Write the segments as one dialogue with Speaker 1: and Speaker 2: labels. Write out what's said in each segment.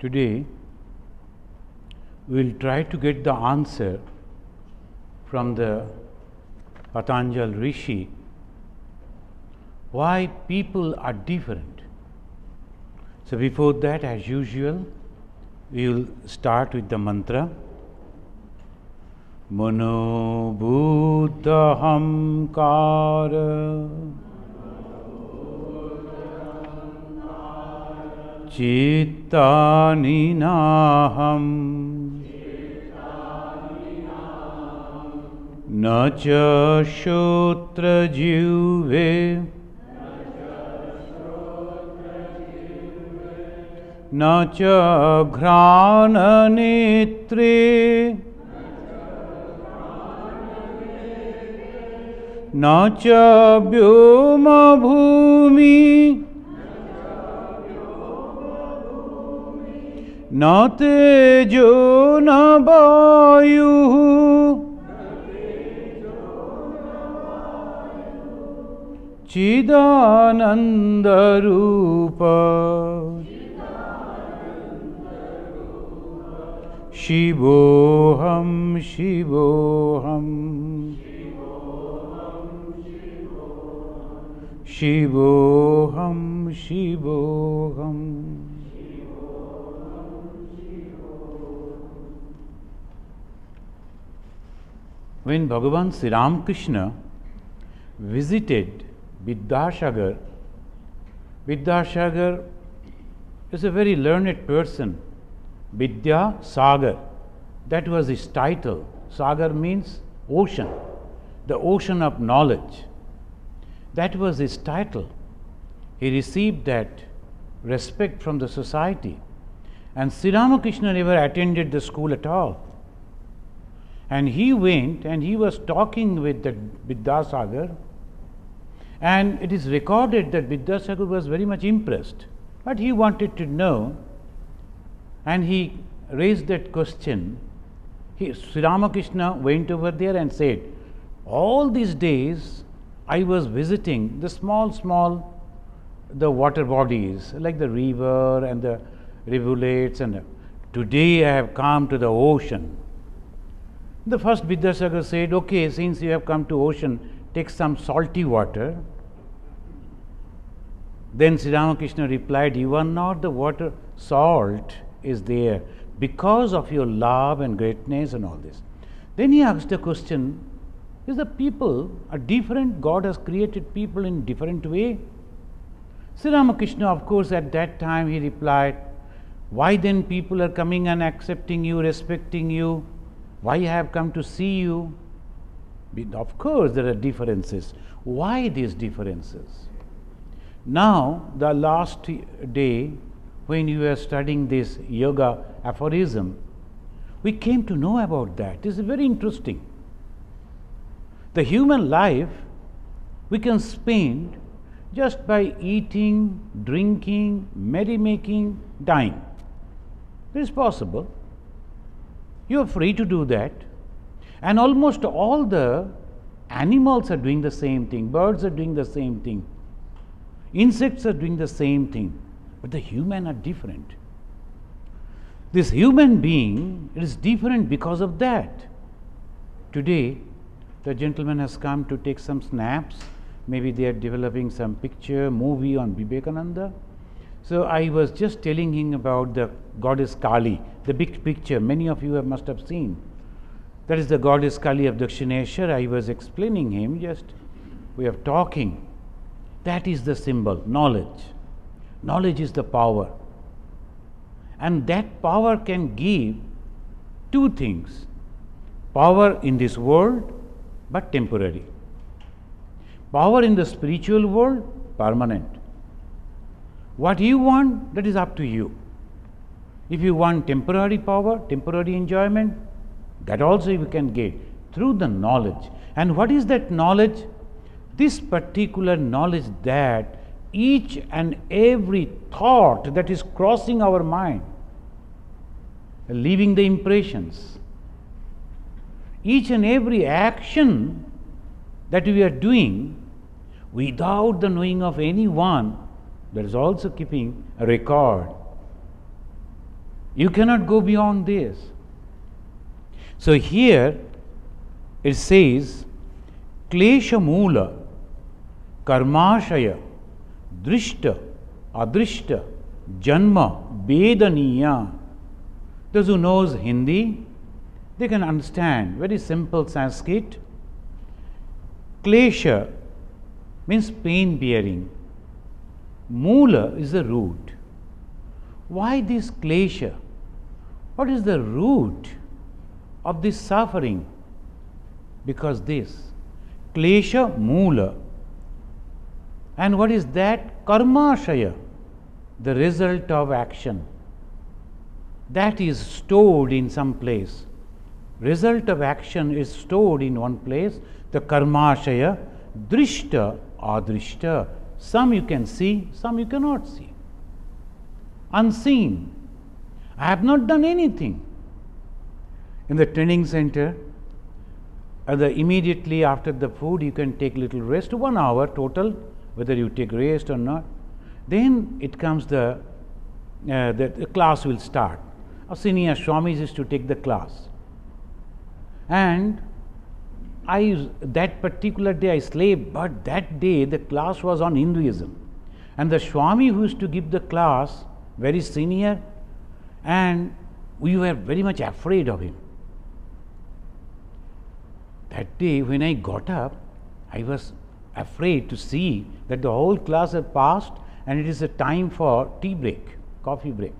Speaker 1: Today, we will try to get the answer from the Patanjali Rishi why people are different. So, before that, as usual, we will start with the mantra. Mano Buddha Hamkara Chitta Ninaham Nacha Shotra Juve Nacha Ghrana Netre Nacha Vyoma Bhumi Na tejo na vayu Chidananda Rupa Shivoham Shivoham Shivoham Shivoham. When Bhagavan Sri Ramakrishna visited Vidyasagar, Vidyasagar is a very learned person. Vidya Sagar, that was his title. Sagar means ocean, the ocean of knowledge. That was his title. He received that respect from the society. And Sri Ramakrishna never attended the school at all. And he went and he was talking with the Vidyasagar, and it is recorded that Vidyasagar was very much impressed. But he wanted to know, and he raised that question. Sri Ramakrishna went over there and said, all these days I was visiting the small water bodies like the river and the rivulets, and today I have come to the ocean. The first Vidyasagar said, okay, since you have come to ocean, take some salty water. Then Sri Ramakrishna replied, you are not the water, salt is there because of your love and greatness and all this. Then he asked the question, is the people are different? God has created people in different way. Sri Ramakrishna, of course, at that time he replied, why then people are coming and accepting you, respecting you? Why I have come to see you? Of course, there are differences. Why these differences? Now, the last day, when you were studying this yoga aphorism, we came to know about that. This is very interesting. The human life we can spend just by eating, drinking, merrymaking, dying. It is possible. You are free to do that. And almost all the animals are doing the same thing. Birds are doing the same thing. Insects are doing the same thing. But the human are different. This human being, it is different because of that. Today, the gentleman has come to take some snaps. Maybe they are developing some picture, movie on Vivekananda. So I was just telling him about the goddess Kali, the big picture. Many of you must have seen. That is the goddess Kali of Dakshineshwar. I was explaining him, just we are talking. That is the symbol, knowledge. Knowledge is the power. And that power can give two things. Power in this world, but temporary. Power in the spiritual world, permanent. What you want, that is up to you. If you want temporary power, temporary enjoyment, that also you can get through the knowledge. And what is that knowledge? This particular knowledge that each and every thought that is crossing our mind, leaving the impressions, each and every action that we are doing without the knowing of anyone, that is also keeping a record. You cannot go beyond this. So here it says, Klesha Moola, Karmashaya, Drishta, Adrishta, Janma, Vedaniya. Those who knows Hindi, they can understand very simple Sanskrit. Klesha means pain bearing. Moola is the root. Why this klesha? What is the root of this suffering? Because this klesha moola. And what is that? Karmashaya, the result of action. That is stored in some place. Result of action is stored in one place. The karmashaya, drishta, adrishta. Some you can see, some you cannot see. Unseen. I have not done anything. In the training center, immediately after the food, you can take little rest, 1 hour total, whether you take rest or not. Then it comes the class will start. Our senior Swamis is to take the class. And that particular day I slept, but that day the class was on Hinduism. And the Swami who used to give the class, very senior, and we were very much afraid of him. That day when I got up, I was afraid to see that the whole class had passed and it is a time for tea break, coffee break.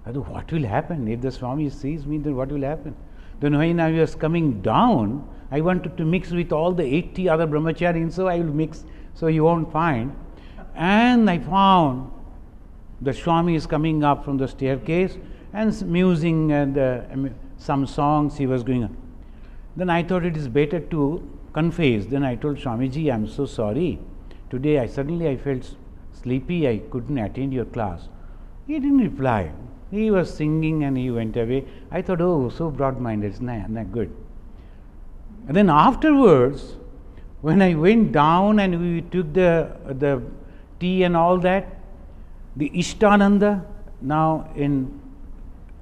Speaker 1: I thought, what will happen? If the Swami sees me, then what will happen? Then when I was coming down, I wanted to mix with all the 80 other brahmacharis, so I will mix, so you won't find. And I found the Swami is coming up from the staircase and musing and some songs he was going on. Then I thought it is better to confess. Then I told Swamiji, I am so sorry. Today I felt sleepy, I couldn't attend your class. He didn't reply. He was singing and he went away. I thought, oh, so broad-minded, it's not good. And then afterwards, when I went down and we took the tea and all that, the Ishtananda, now in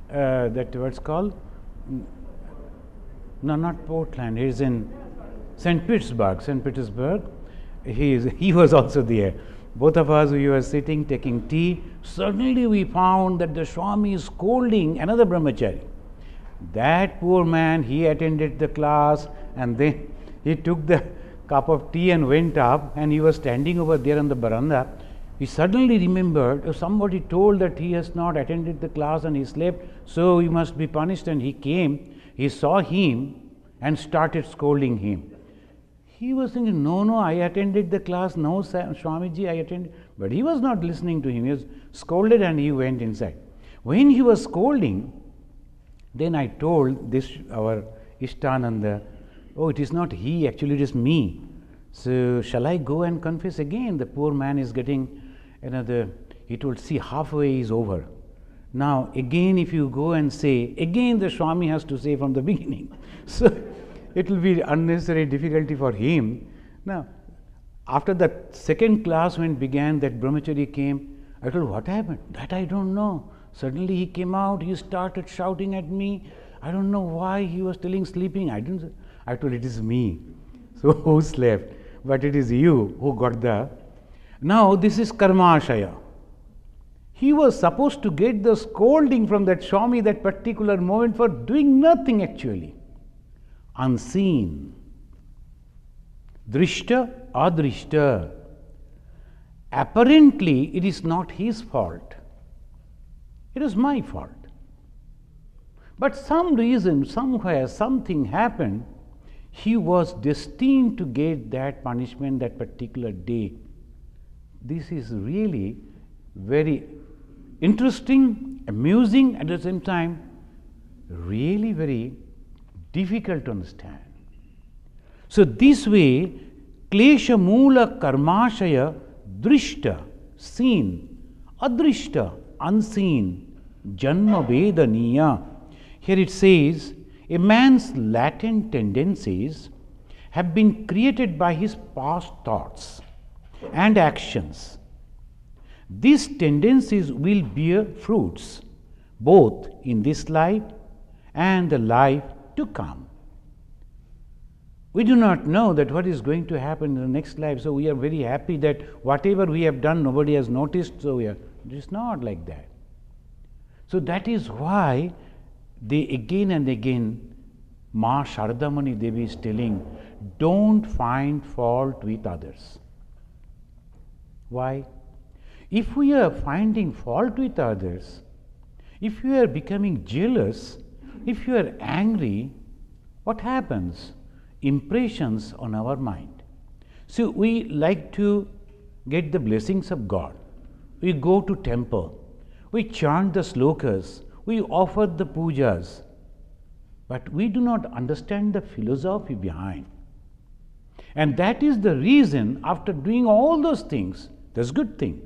Speaker 1: that what's called? No, not Portland. He is in St. Petersburg. He was also there. Both of us, we were sitting taking tea. Suddenly we found that the Swami is scolding another brahmachari. That poor man, he attended the class and then he took the cup of tea and went up, and he was standing over there on the veranda. He suddenly remembered, somebody told that he has not attended the class and he slept, so he must be punished. And he came, he saw him and started scolding him. He was thinking, no, I attended the class, no, Swamiji, I attended. But he was not listening to him. He was scolded and he went inside. When he was scolding, then I told this, our Ishtananda, oh, it is not he, actually it is me. So shall I go and confess again? The poor man is getting another, he told, see, halfway is over. Now again if you go and say, again the Swami has to say from the beginning. So it will be unnecessary difficulty for him. Now after the second class when it began, that brahmachari came. I told, what happened? That I don't know. Suddenly he came out, he started shouting at me. I don't know why he was telling sleeping. I told, it is me. So who slept? But it is you who got the. Now this is karmashaya. He was supposed to get the scolding from that Swami that particular moment for doing nothing actually. Unseen. Drishta, adrishta. Apparently it is not his fault. It is my fault. But some reason, somewhere, something happened. He was destined to get that punishment that particular day. This is really very interesting, amusing, at the same time, really very difficult to understand. So this way, klesha moola karmashaya drishta, seen, adrishta, unseen, janma vedaniya. Here it says, a man's latent tendencies have been created by his past thoughts and actions. These tendencies will bear fruits, both in this life and the life to come. We do not know that what is going to happen in the next life, so we are very happy that whatever we have done, nobody has noticed, so it is not like that. So that is why they again and again, Ma Sharadamani Devi is telling, don't find fault with others. Why? If we are finding fault with others, if you are becoming jealous, if you are angry, what happens? Impressions on our mind. So we like to get the blessings of God. We go to temple, we chant the slokas, we offer the pujas, but we do not understand the philosophy behind. And that is the reason, after doing all those things, that's a good thing.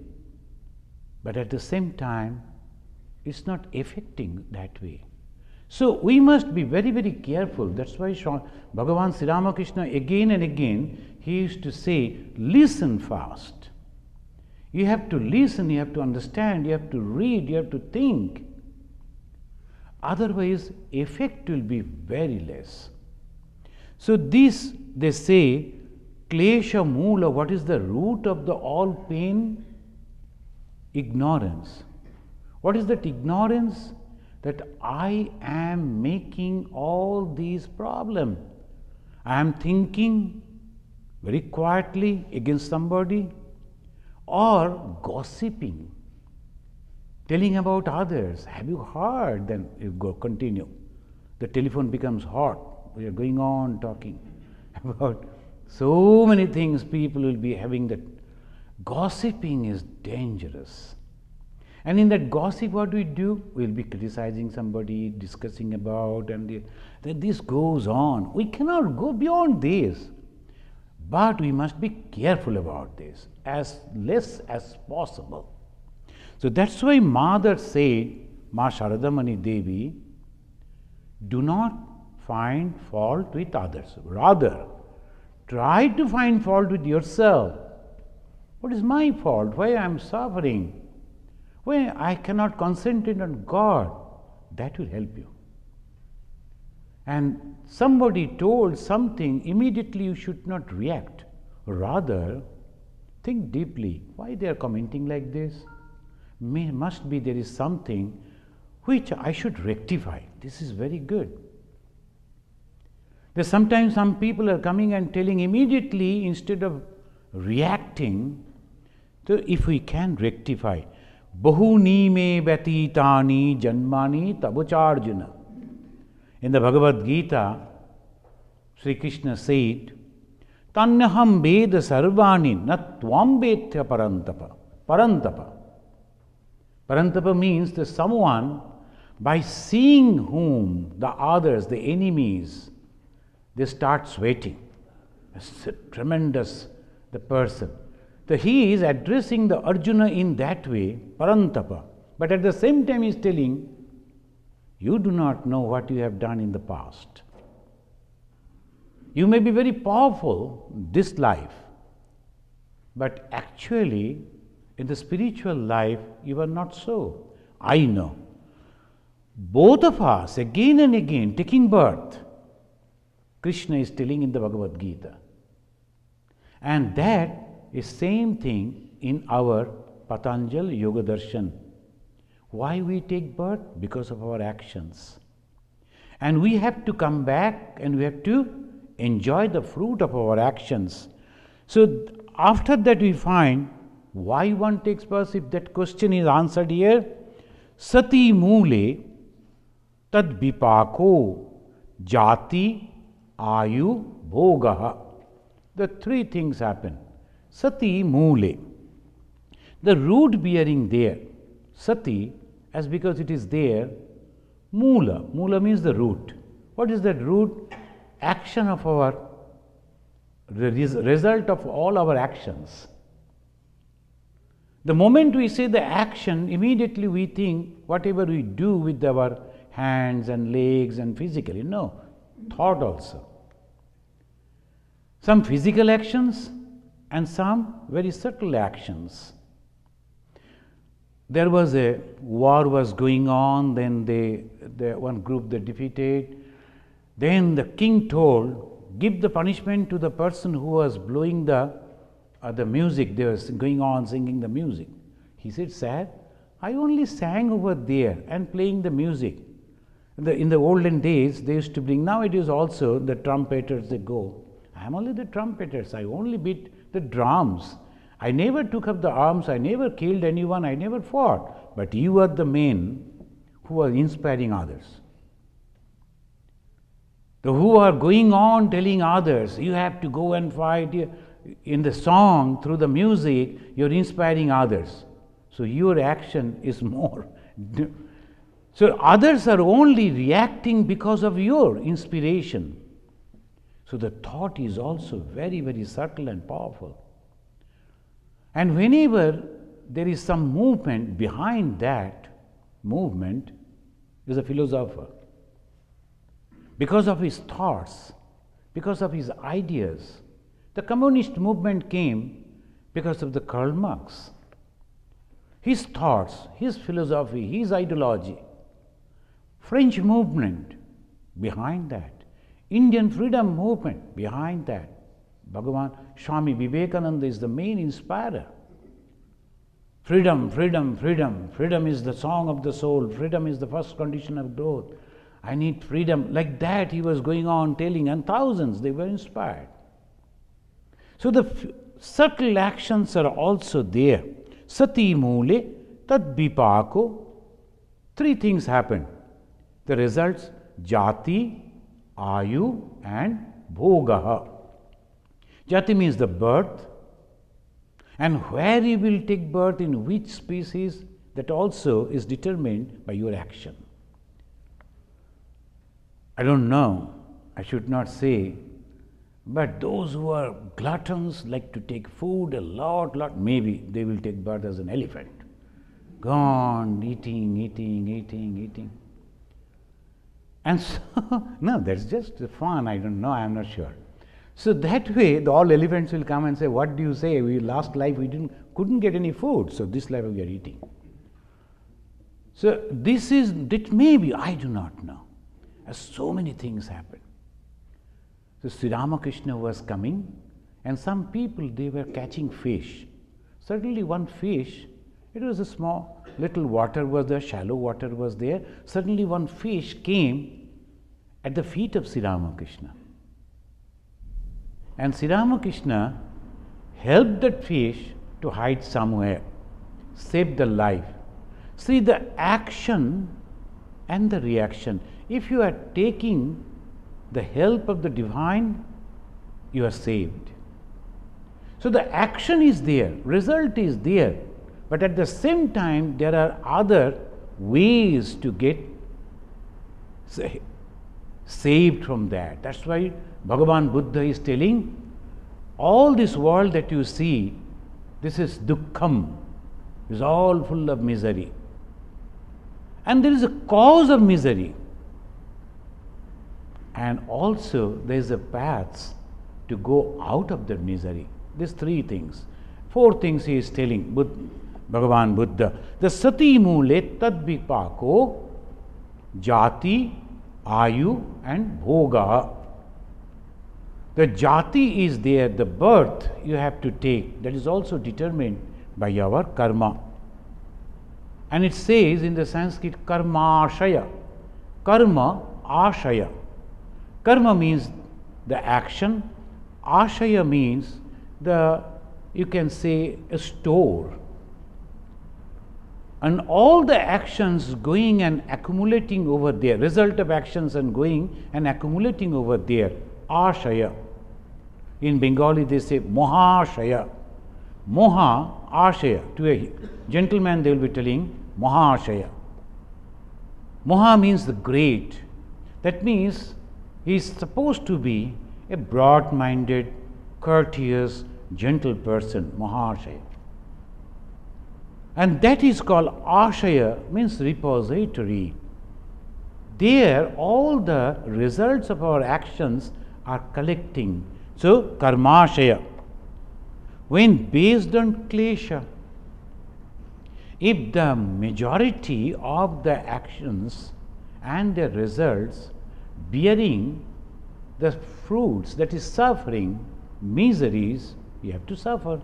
Speaker 1: But at the same time, it's not affecting that way. So we must be very, very careful. That's why Bhagavan Sri Ramakrishna again and again, he used to say, listen fast. You have to listen, you have to understand, you have to read, you have to think. Otherwise, effect will be very less. So this, they say, klesha moola, what is the root of the all pain? Ignorance. What is that ignorance? That I am making all these problems. I am thinking very quietly against somebody, or gossiping, telling about others. Have you heard? Then you go continue. The telephone becomes hot. We are going on talking about so many things. People will be having that. Gossiping is dangerous. And in that gossip, what we do? We will be criticizing somebody, discussing about, and this goes on. We cannot go beyond this. But we must be careful about this, as less as possible. So that's why Mother said, Ma Sharadamani Devi, do not find fault with others. Rather, try to find fault with yourself. What is my fault? Why I am suffering? Why I cannot concentrate on God? That will help you. And somebody told something, immediately you should not react. Rather, think deeply. Why they are commenting like this? Must be there is something which I should rectify. This is very good. There's sometimes some people are coming and telling immediately instead of reacting. So if we can rectify, Bahuni me vyatitani janmani tabucharjuna. In the Bhagavad Gita, Sri Krishna said, Tanyaham veda sarvani na tvam vetya parantapa. Parantapa. Parantapa means that someone, by seeing whom the others, the enemies, they start sweating. It's tremendous, the person. So he is addressing the Arjuna in that way, Parantapa. But at the same time he is telling, you do not know what you have done in the past. You may be very powerful this life, but actually in the spiritual life you are not so. I know. Both of us again and again taking birth, Krishna is telling in the Bhagavad Gita. And that is same thing in our Patanjali Yoga Darshan. Why we take birth? Because of our actions. And we have to come back and we have to enjoy the fruit of our actions. So after that we find why one takes birth. If that question is answered here, Sati Mule Tad Vipako Jati Ayu Bhogaha. The three things happen. Sati Mule. The root bearing there. Sati, as because it is there. Mula. Mula means the root. What is that root? Action of our, the result of all our actions. The moment we say the action, immediately we think whatever we do with our hands and legs and physically. No, thought also. Some physical actions and some very subtle actions. there was a war was going on, then the one group they defeated. Then the king told, give the punishment to the person who was blowing the music. They were going on singing the music. He said, sir, I only sang over there and playing the music. In the olden days, they used to bring, now it is also the trumpeters, they go. I am only the trumpeters, I only beat the drums. I never took up the arms, I never killed anyone, I never fought. But you are the men who are inspiring others. Who are going on telling others, you have to go and fight. In the song, through the music, you are inspiring others. So your action is more. So others are only reacting because of your inspiration. So the thought is also very, very subtle and powerful. And whenever there is some movement, behind that movement is a philosopher. Because of his thoughts, because of his ideas. The communist movement came because of the Karl Marx. His thoughts, his philosophy, his ideology. French movement, behind that. Indian freedom movement, behind that. Bhagavan, Swami Vivekananda is the main inspirer. Freedom, freedom, freedom. Freedom is the song of the soul. Freedom is the first condition of growth. I need freedom. Like that he was going on telling, and thousands, they were inspired. So the subtle actions are also there. Sati mule tad vipako. Three things happen. The results, jati, ayu and bhogaha. Jati means the birth, and where you will take birth, in which species, that also is determined by your action. I don't know, I should not say, but those who are gluttons, like to take food a lot, maybe they will take birth as an elephant. Gone, eating. And so, no, that's just fun, I don't know, I am not sure. So that way, all elephants will come and say, what do you say? Last life we couldn't get any food, so this life we are eating. So that may be, I do not know. As so many things happen. So Sri Ramakrishna was coming, and some people, they were catching fish. Suddenly one fish, it was a small, little water was there, shallow water was there. Suddenly one fish came at the feet of Sri Ramakrishna. And Sri Ramakrishna helped that fish to hide somewhere, saved the life. See the action and the reaction. If you are taking the help of the divine, you are saved. So the action is there, result is there, but at the same time there are other ways to get saved from that. That's why Bhagavan Buddha is telling, all this world that you see, this is dukkham, is all full of misery. And there is a cause of misery. And also there is a path to go out of the misery. These three things. Four things he is telling, Bhagavan Buddha. The sati mule tad vipako, jati, ayu and bhoga. The jati is there, the birth you have to take, that is also determined by our karma. And it says in the Sanskrit, karma ashaya. Karma ashaya. Karma means the action, ashaya means you can say a store. And all the actions going and accumulating over there, result of actions and going and accumulating over there, ashaya. In Bengali they say mohashaya. Moha, ashaya. To a gentleman they will be telling mohashaya. Moha means the great. That means he is supposed to be a broad-minded, courteous, gentle person, mohashaya. And that is called ashaya, means repository. There all the results of our actions are collecting. So, karmashaya. When based on klesha, if the majority of the actions and the results bearing the fruits, that is suffering, miseries, you have to suffer.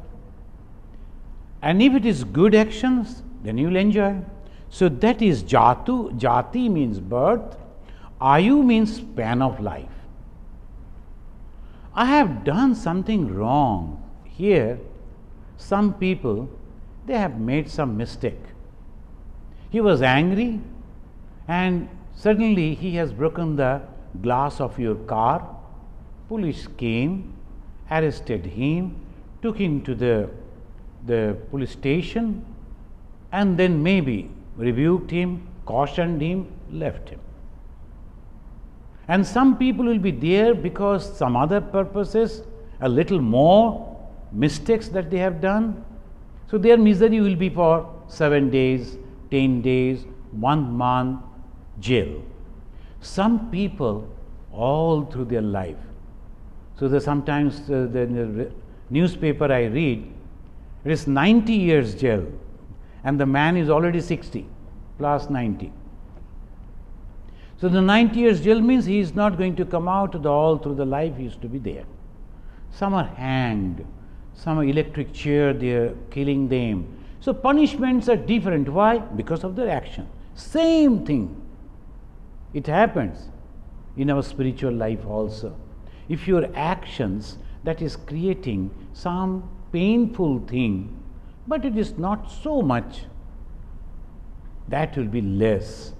Speaker 1: And if it is good actions, then you will enjoy. So that is jatu. Jati means birth. Ayu means span of life. I have done something wrong. Here, some people, they have made some mistake. He was angry and suddenly he has broken the glass of your car. Police came, arrested him, took him to the police station, and then maybe rebuked him, cautioned him, left him. And some people will be there because some other purposes, a little more mistakes that they have done. So their misery will be for 7 days, 10 days, 1 month jail. Some people all through their life. So sometimes the newspaper I read, it is 90 years jail and the man is already 60 plus 90. So the 90 years jail means he is not going to come out all through the life he used to be there. Some are hanged, some electric chair, they are killing them. So punishments are different. Why? Because of their action. Same thing. It happens in our spiritual life also. If your actions, that is creating some painful thing, but it is not so much, that will be less.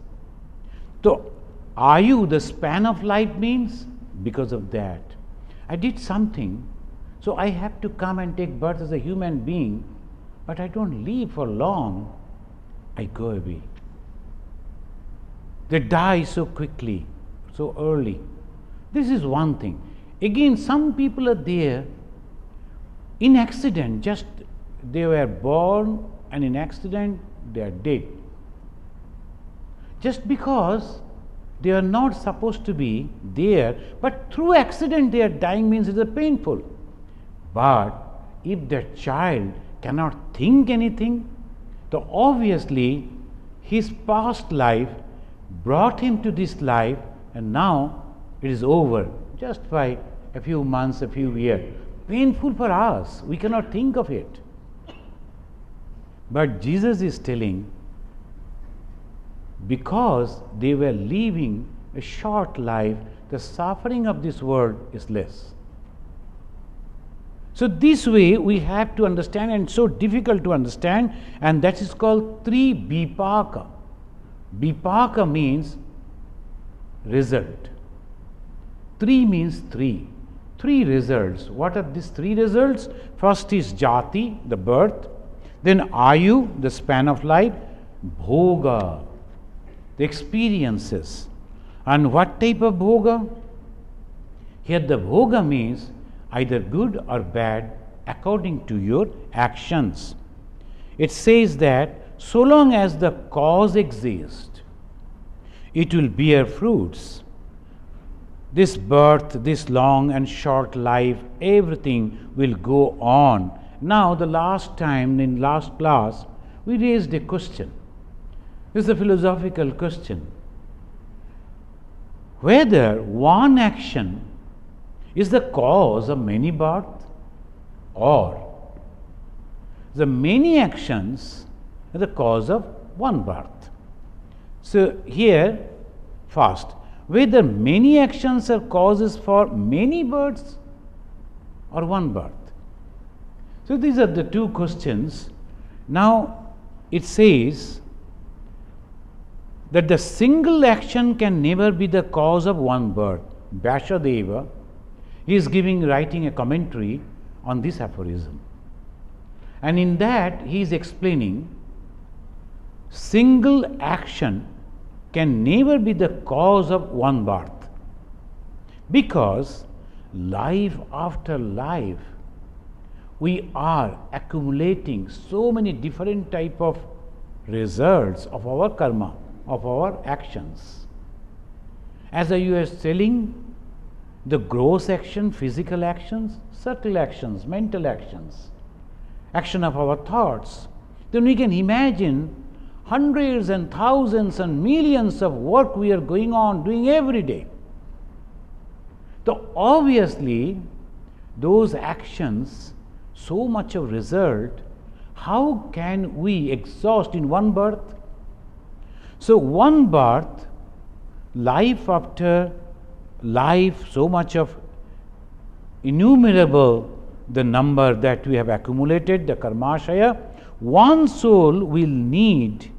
Speaker 1: So, ayu, the span of life means because of that. I did something, so I have to come and take birth as a human being, but I don't live for long, I go away. They die so quickly, so early. This is one thing. Again, some people are there in accident, just they were born and in accident they are dead. Just because they are not supposed to be there, but through accident they are dying means it is painful. But if the child cannot think anything, so obviously his past life brought him to this life and now it is over just by a few months, a few years. Painful for us, we cannot think of it. But Jesus is telling, because they were living a short life, the suffering of this world is less. So this way we have to understand, and so difficult to understand, and that is called three vipaka. Vipaka means result. Three means three. Three results. What are these three results? First is jati, the birth. Then ayu, the span of life. Bhoga, the experiences. And what type of bhoga? Here the bhoga means either good or bad according to your actions. It says that so long as the cause exists, it will bear fruits. This birth, this long and short life, everything will go on. Now, the last time in last class, we raised a question. This is a philosophical question. Whether one action is the cause of many births, or the many actions are the cause of one birth. So here, first, whether many actions are causes for many births or one birth. So these are the two questions. Now it says that the single action can never be the cause of one birth. Vyasadeva, he is writing a commentary on this aphorism. And in that he is explaining single action can never be the cause of one birth, because life after life we are accumulating so many different type of results of our karma, of our actions. As I was telling, the gross action, physical actions, subtle actions, mental actions, action of our thoughts. then we can imagine hundreds and thousands and millions of work we are going on doing every day. So obviously, those actions, so much of result, how can we exhaust in one birth? So one birth, life after life, so much of innumerable the number that we have accumulated, the karmashaya, one soul will need,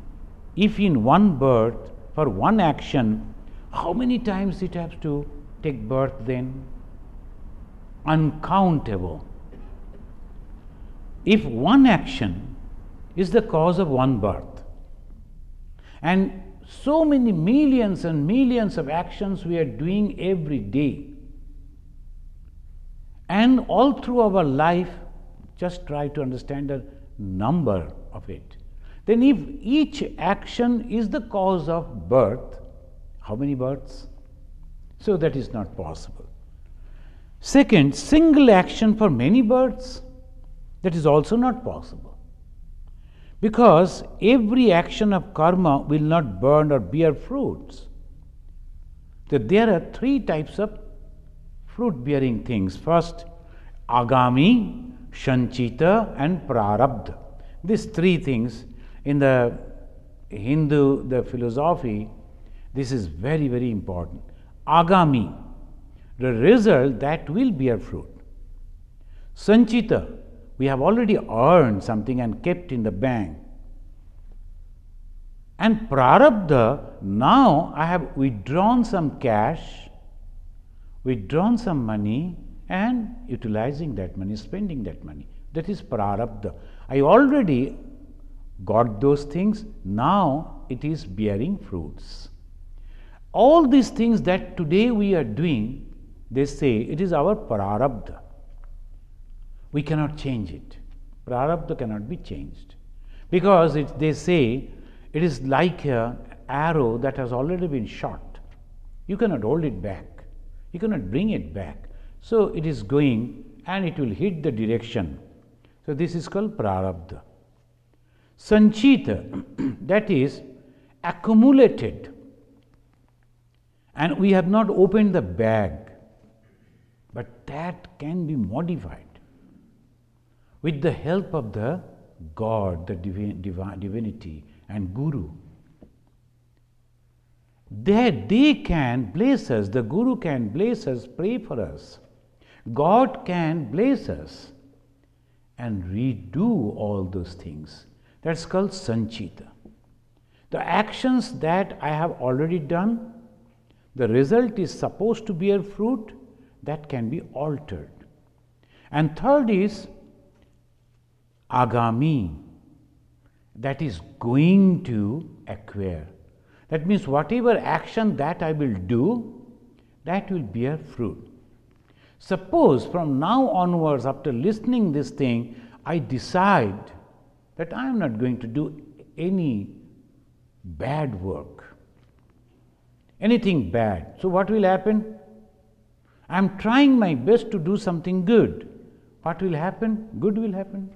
Speaker 1: if in one birth, for one action, how many times it has to take birth then? Uncountable. If one action is the cause of one birth, and so many millions and millions of actions we are doing every day, and all through our life, just try to understand the number of it. Then if each action is the cause of birth, how many births? So that is not possible. Second, single action for many births, that is also not possible. Because every action of karma will not burn or bear fruits. That there are three types of fruit-bearing things. First, agami, sanchita and prarabdha. These three things in the Hindu, the philosophy, this is very, very important. Agami, the result that will bear fruit. Sanchita, we have already earned something and kept in the bank. And prarabdha, now I have withdrawn some cash, withdrawn some money and utilizing that money, spending that money. That is prarabdha. I already got those things, now it is bearing fruits. All these things that today we are doing, they say it is our prarabdha. We cannot change it. Prarabdha cannot be changed. Because they say it is like an arrow that has already been shot. You cannot hold it back. You cannot bring it back. So it is going and it will hit the direction. So this is called prarabdha. Sanchita, that is accumulated. And we have not opened the bag. But that can be modified with the help of the God, the divinity and Guru. That they can bless us, the Guru can bless us, pray for us. God can bless us and redo all those things. That's called sanchita. The actions that I have already done, the result is supposed to bear fruit, that can be altered. And third is agami, that is going to acquire. That means whatever action that I will do, that will bear fruit. Suppose from now onwards, after listening this thing, I decide that I am not going to do any bad work, anything bad. So what will happen? I am trying my best to do something good. What will happen? Good will happen.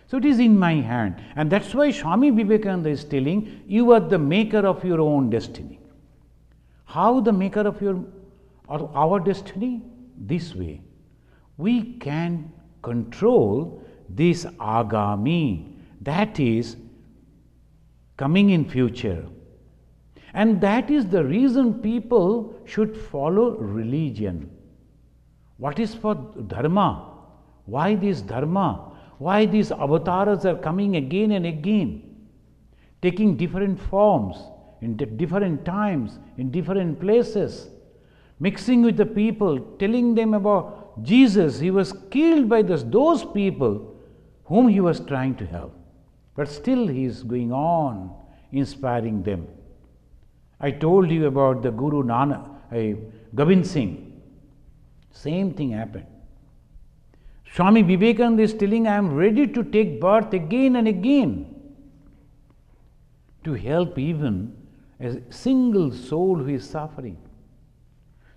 Speaker 1: So it is in my hand. And that's why Swami Vivekananda is telling, you are the maker of your own destiny. How the maker of our destiny? This way. We can control this agami, that is coming in future. And that is the reason people should follow religion. What is for dharma? Why this dharma? Why these avatars are coming again and again, taking different forms, in different times, in different places, mixing with the people, telling them about Jesus. He was killed by those people whom he was trying to help. But still he is going on inspiring them. I told you about the Guru Nanak, Gobind Singh. Same thing happened. Swami Vivekananda is telling, I am ready to take birth again and again to help even a single soul who is suffering.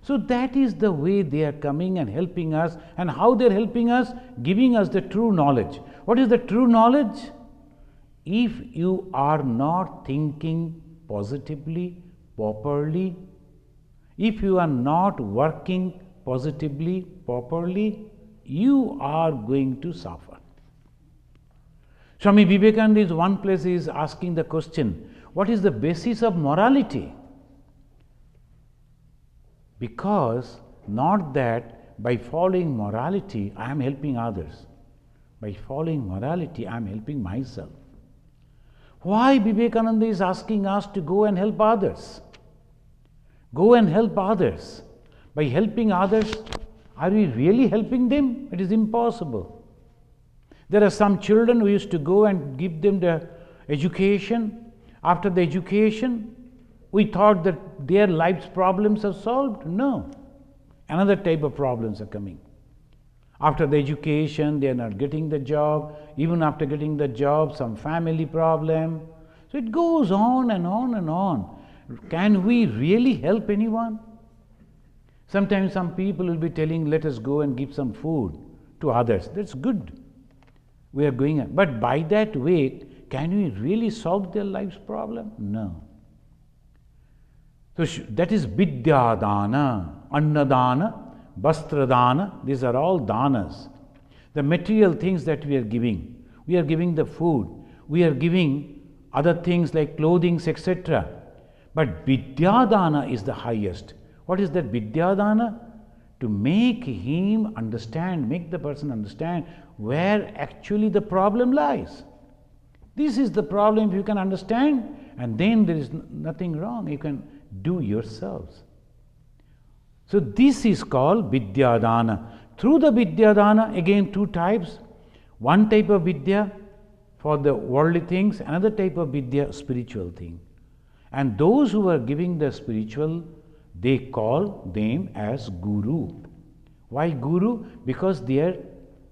Speaker 1: So that is the way they are coming and helping us. And how they are helping us? Giving us the true knowledge. What is the true knowledge? if you are not thinking positively, properly, if you are not working positively, properly, you are going to suffer. Swami Vivekananda is one place is asking the question, what is the basis of morality? Because not that by following morality I am helping others. By following morality I am helping myself. Why Vivekananda is asking us to go and help others? Go and help others. By helping others, are we really helping them? It is impossible. There are some children who used to go and give them the education. After the education, we thought that their life's problems are solved. No. Another type of problems are coming. After the education, they are not getting the job. Even after getting the job, some family problem. So it goes on and on and on. Can we really help anyone? Sometimes some people will be telling, let us go and give some food to others. That's good. We are going, but by that way, can we really solve their life's problem? No. So that is Vidya Dana, Annadana, Vastradana. These are all danas. The material things that we are giving. We are giving the food. We are giving other things like clothing, etc. But Vidya Dana is the highest. What is that Vidya Dana? To make him understand, make the person understand where actually the problem lies. This is the problem. If you can understand, and then there is nothing wrong. You can do yourselves. So this is called Vidya Dana. Through the Vidya Dana, again two types. One type of Vidya for the worldly things, another type of Vidya, spiritual thing. And those who are giving the spiritual, they call them as Guru. Why Guru? Because they are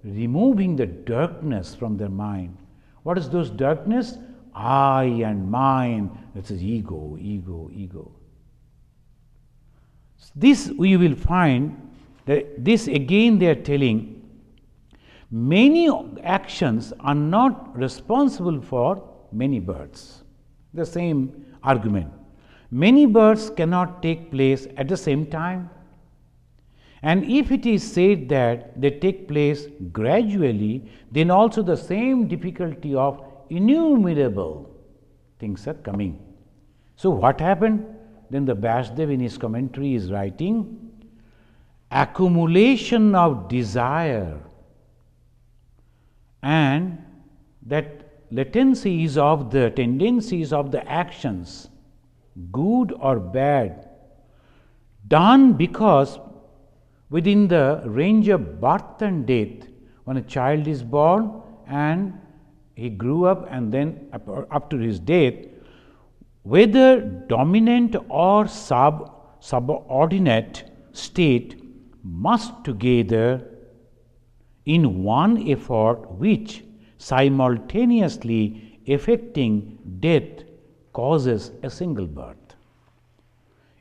Speaker 1: removing the darkness from their mind. What is those darkness? I and mine. That is ego, ego, ego. This we will find that this again they are telling, many actions are not responsible for many births. The same argument. Many births cannot take place at the same time. And if it is said that they take place gradually, then also the same difficulty of innumerable things are coming. So what happened? Then the Vasudev in his commentary is writing, accumulation of desire and that latencies of the tendencies of the actions, good or bad, done because within the range of birth and death, when a child is born and he grew up and then up to his death, whether dominant or subordinate state must together in one effort which simultaneously affecting death causes a single birth.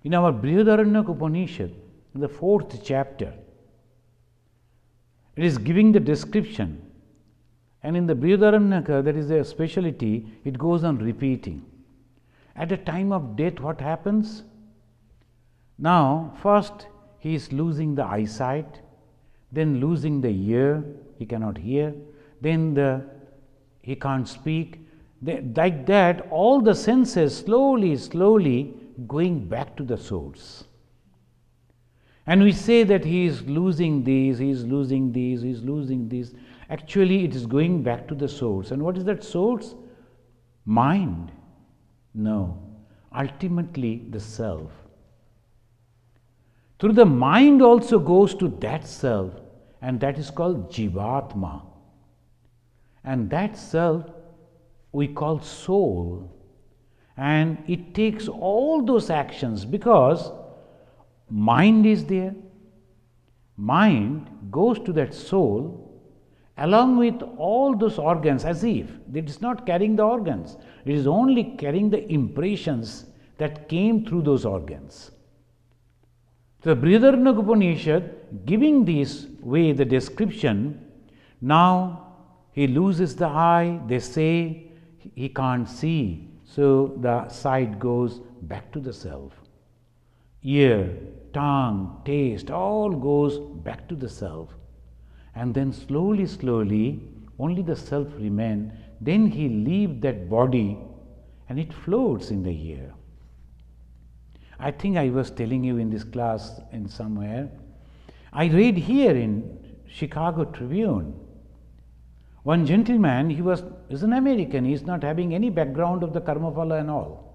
Speaker 1: In our Brihadaranyaka Upanishad, in the 4th chapter, it is giving the description, and in the Brihadaranyaka, that is a speciality, it goes on repeating. At the time of death, what happens? Now, first he is losing the eyesight, then losing the ear, he cannot hear, then he can't speak. Like that, all the senses slowly going back to the source. And we say that he is losing these, he is losing these, he is losing these. Actually, it is going back to the source. And what is that source? Mind. No. Ultimately, the self. Through the mind also goes to that self, and that is called Jivatma. And that self we call soul. And it takes all those actions because mind is there. Mind goes to that soul along with all those organs, as if it is not carrying the organs, it is only carrying the impressions that came through those organs. So, Brihadaranyaka Upanishad giving this way the description, now he loses the eye, they say he can't see, so the sight goes back to the self. Ear, tongue, taste, all goes back to the self. And then slowly, slowly, only the self remains. Then he leaves that body and it floats in the air. I think I was telling you in this class in somewhere. I read here in Chicago Tribune. One gentleman, is an American, he is not having any background of the karma phala and all.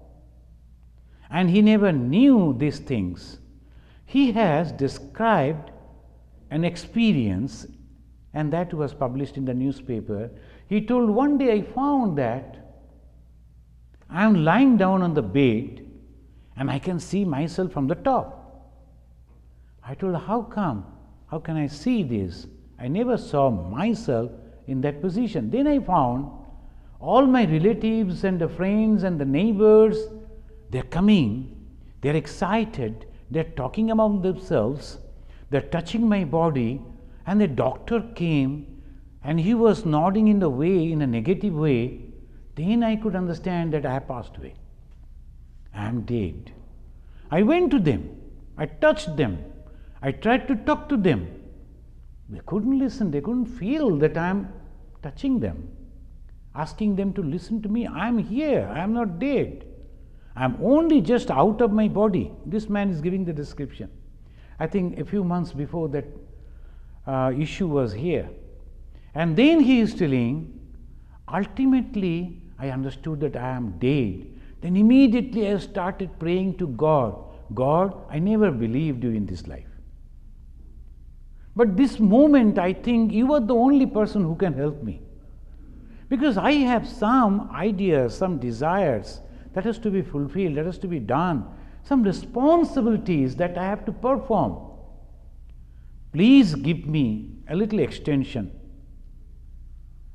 Speaker 1: And he never knew these things. He has described an experience, and that was published in the newspaper. He told, one day I found that I am lying down on the bed and I can see myself from the top. I told, how come? How can I see this? I never saw myself in that position. Then I found all my relatives and the friends and the neighbors, they're coming, they're excited, they're talking among themselves, they're touching my body, and the doctor came and he was nodding in a negative way. Then I could understand that I have passed away. I am dead. I went to them, I touched them, I tried to talk to them. They couldn't listen, they couldn't feel that I am touching them, asking them to listen to me. I am here, I am not dead. I am only just out of my body. This man is giving the description. I think a few months before that issue was here. And then he is telling, ultimately I understood that I am dead. Then immediately I started praying to God. God, I never believed you in this life. But this moment, I think you are the only person who can help me. Because I have some ideas, some desires that has to be fulfilled, that has to be done, some responsibilities that I have to perform. Please give me a little extension.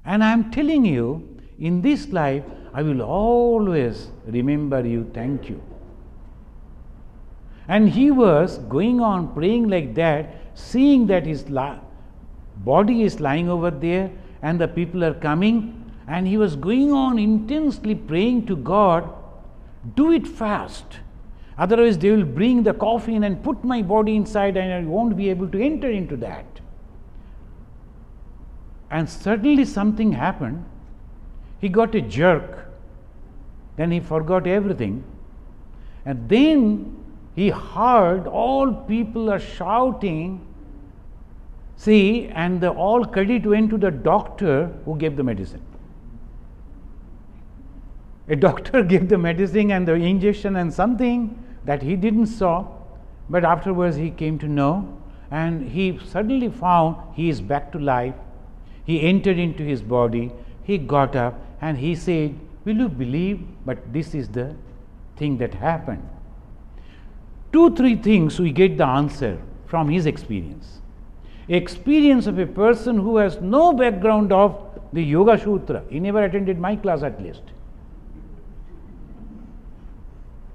Speaker 1: And I am telling you, in this life, I will always remember you, thank you. And he was going on praying like that, seeing that his body is lying over there and the people are coming, and he was going on intensely praying to God, do it fast. Otherwise they will bring the coffin and put my body inside and I won't be able to enter into that. And suddenly something happened. He got a jerk. Then he forgot everything. And then he heard all people are shouting, see, and all credit went to the doctor who gave the medicine. A doctor gave the medicine and the injection and something that he didn't saw, but afterwards he came to know, and he suddenly found he is back to life. He entered into his body, he got up and he said, will you believe, but this is the thing that happened. 2-3 things we get the answer from his experience. Experience of a person who has no background of the Yoga Sutra. He never attended my class at least.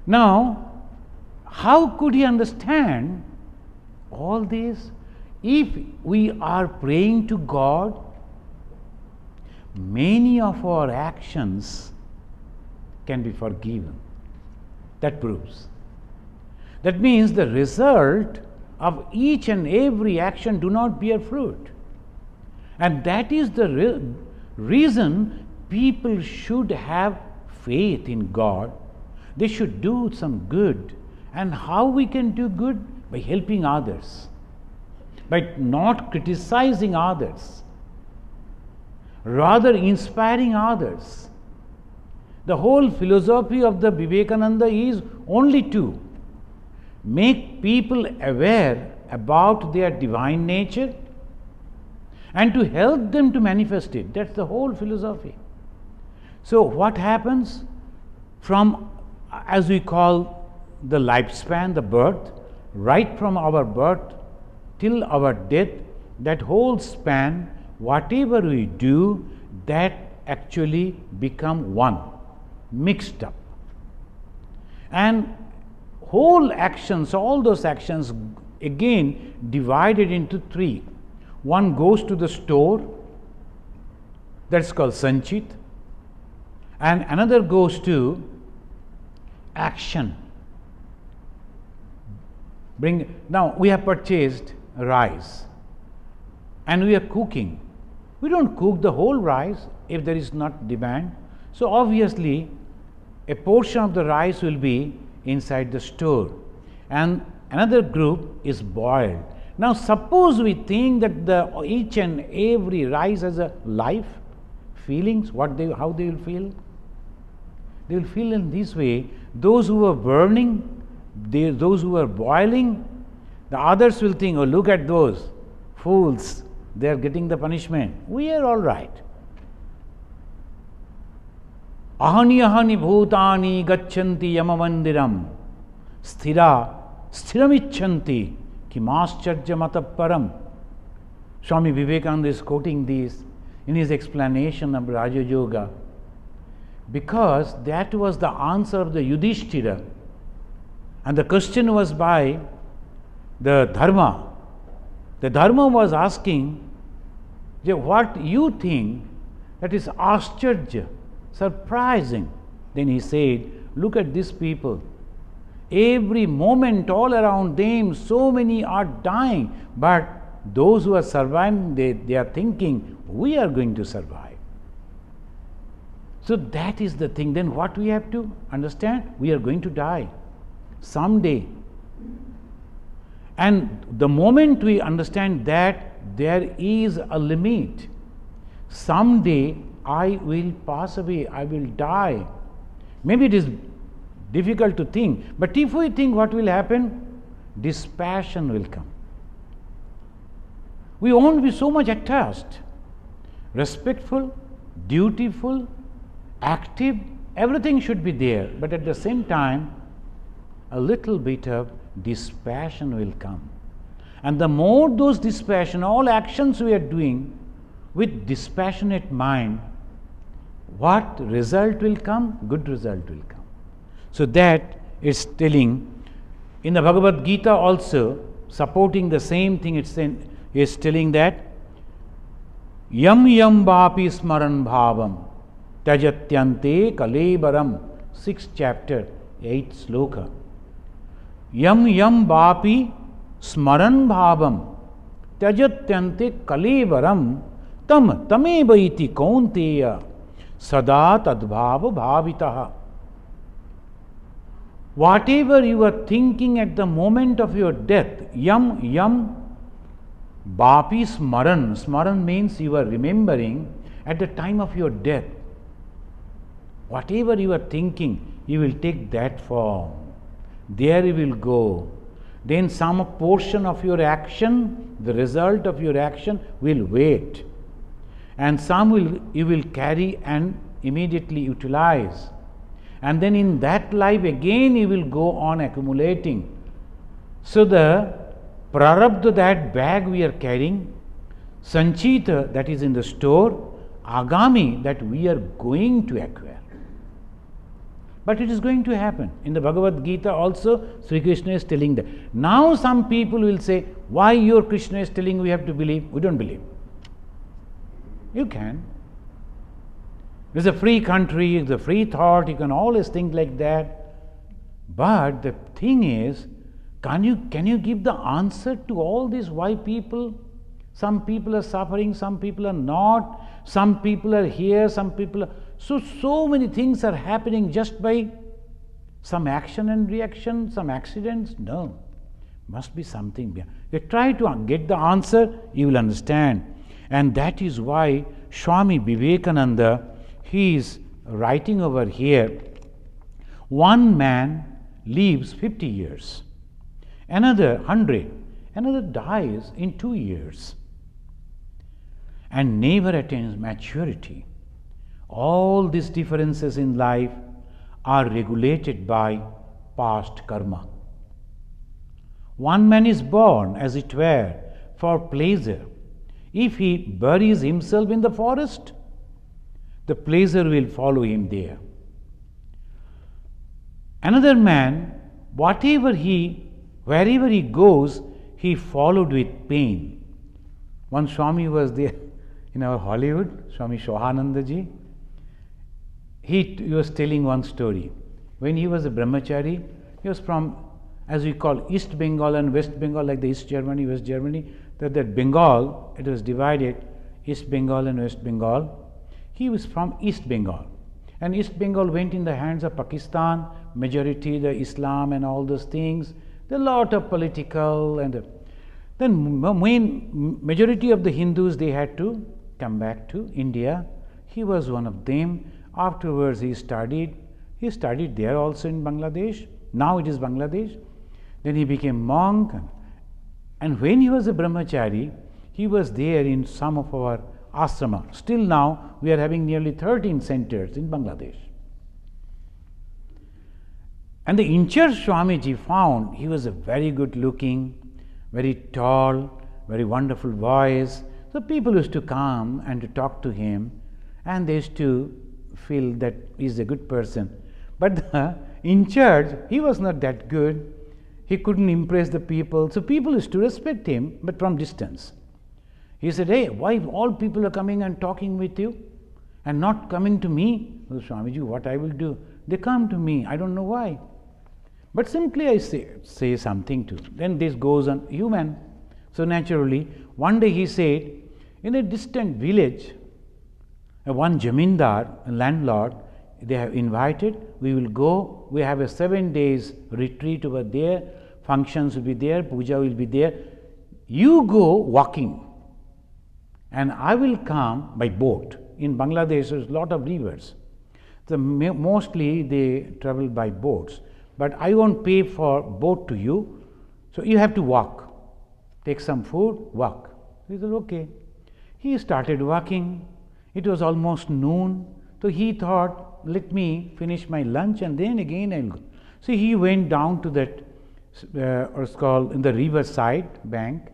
Speaker 1: Now, how could he understand all this? If we are praying to God, many of our actions can be forgiven. That proves. That means the result of each and every action do not bear fruit. And that is the reason people should have faith in God. They should do some good. And how we can do good? By helping others, by not criticizing others, rather inspiring others. The whole philosophy of the Vivekananda is only to make people aware about their divine nature and to help them to manifest it. That's the whole philosophy. So what happens from, as we call the lifespan, the birth, right from our birth till our death, that whole span, whatever we do, that actually become one, mixed up. And whole actions, all those actions again divided into 3. One goes to the store, that's called Sanchit. And another goes to action. Now we have purchased rice and we are cooking. We don't cook the whole rice if there is not demand. So obviously a portion of the rice will be inside the store and another group is boiled. Now suppose we think that each and every rice has a life, feelings, how they will feel? They will feel in this way. Those who are burning, those who are boiling, the others will think, oh, look at those fools, they are getting the punishment. We are all right. Ahani ahani bhutani gacchanti yamamandiram sthiramicchanti kimascharya mataparam. Swami Vivekananda is quoting this in his explanation of Raja Yoga, because that was the answer of the Yudhishthira, and the question was by the Dharma. The Dharma was asking, what you think that is ascharya, surprising. Then he said, look at these people. Every moment all around them, so many are dying, but those who are surviving, they are thinking, we are going to survive. So that is the thing. Then what we have to understand? We are going to die someday. And the moment we understand that there is a limit, someday I will pass away, I will die. Maybe it is difficult to think, but if we think what will happen, dispassion will come. We won't be so much attached. Respectful, dutiful, active, everything should be there, but at the same time, a little bit of dispassion will come. And the more those dispassion, all actions we are doing with dispassionate mind, what result will come? Good result will come. So that is telling, in the Bhagavad Gita also, supporting the same thing, it is telling that yam yam vapi smaran bhavam tajatyante kalebaram, 6th chapter, 8th sloka. Yam yam vapi smaran bhavam tajatyante kalebaram tam tameva iti kaunteya sada tadbhava bhavitaha. Whatever you are thinking at the moment of your death, yam yam vapi smaran. Smaran means you are remembering at the time of your death. Whatever you are thinking, you will take that form. There you will go. Then some portion of your action, the result of your action will wait. And some you will carry and immediately utilize. And then in that life again you will go on accumulating. So the prarabdha, that bag we are carrying, sanchita, that is in the store, agami, that we are going to acquire. But it is going to happen. In the Bhagavad Gita also, Sri Krishna is telling that. Now some people will say, why your Krishna is telling we have to believe? We don't believe. You can. It is a free country, it's a free thought, you can always think like that. But the thing is, can you give the answer to all this? Why people? Some people are suffering, some people are not, some people are here, some people are... So many things are happening just by some action and reaction, some accidents. No, must be something behind. You try to get the answer, you will understand. And that is why Swami Vivekananda, he is writing over here, one man lives 50 years, another 100, another dies in 2 years and never attains maturity. All these differences in life are regulated by past karma. One man is born, as it were, for pleasure. If he buries himself in the forest, the pleasure will follow him there. Another man, wherever he goes, he followed with pain. One Swami was there in our Hollywood, Swami Shohanandaji. he was telling one story. When he was a brahmachari, he was from, as we call, East Bengal and West Bengal, like the East Germany, West Germany. That Bengal, it was divided, East Bengal and West Bengal. He was from East Bengal. And East Bengal went in the hands of Pakistan, majority the Islam and all those things. There are a lot of political and then main majority of the Hindus, they had to come back to India. He was one of them. Afterwards he studied there also in Bangladesh. Now it is Bangladesh. Then he became monk. And when he was a brahmachari, he was there in some of our ashrama. Still now we are having nearly 13 centers in Bangladesh. And the in-charge Swamiji found he was a very good looking, very tall, very wonderful voice. So people used to come and to talk to him, and they used to feel that he is a good person. But the in-charge, he was not that good. He couldn't impress the people. So people used to respect him, but from distance. He said, "Hey, why all people are coming and talking with you and not coming to me?" "Oh, Swamiji, what I will do? They come to me. I don't know why. But simply I say something to them." Then this goes on human. So naturally, one day he said, in a distant village, one jamindar, a landlord, they have invited, we will go, we have a 7 days retreat over there, functions will be there, puja will be there. You go walking and I will come by boat. In Bangladesh there is a lot of rivers. So mostly they travel by boats, but I won't pay for boat to you, so you have to walk. Take some food, walk. He said, okay. He started walking. It was almost noon, so he thought, let me finish my lunch and then again I'll go. So he went down to that, what's called in the river side bank.